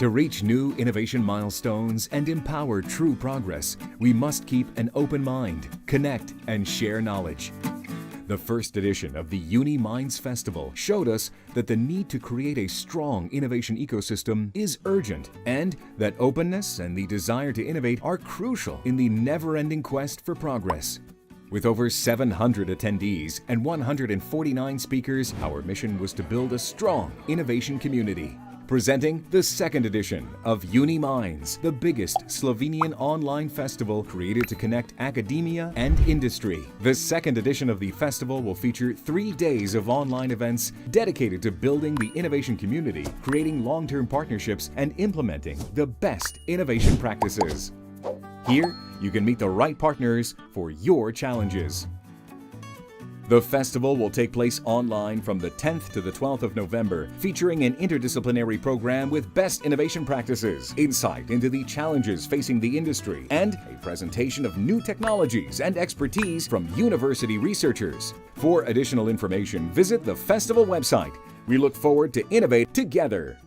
To reach new innovation milestones and empower true progress, we must keep an open mind, connect, and share knowledge. The first edition of the Uni Minds Festival showed us that the need to create a strong innovation ecosystem is urgent, and that openness and the desire to innovate are crucial in the never-ending quest for progress. With over 700 attendees and 149 speakers, our mission was to build a strong innovation community. Presenting the second edition of Uni Minds, the biggest Slovenian online festival created to connect academia and industry. The second edition of the festival will feature 3 days of online events dedicated to building the innovation community, creating long-term partnerships, and implementing the best innovation practices. Here, you can meet the right partners for your challenges. The festival will take place online from the 10th to the 12th of November, featuring an interdisciplinary program with best innovation practices, insight into the challenges facing the industry, and a presentation of new technologies and expertise from university researchers. For additional information, visit the festival website. We look forward to innovate together.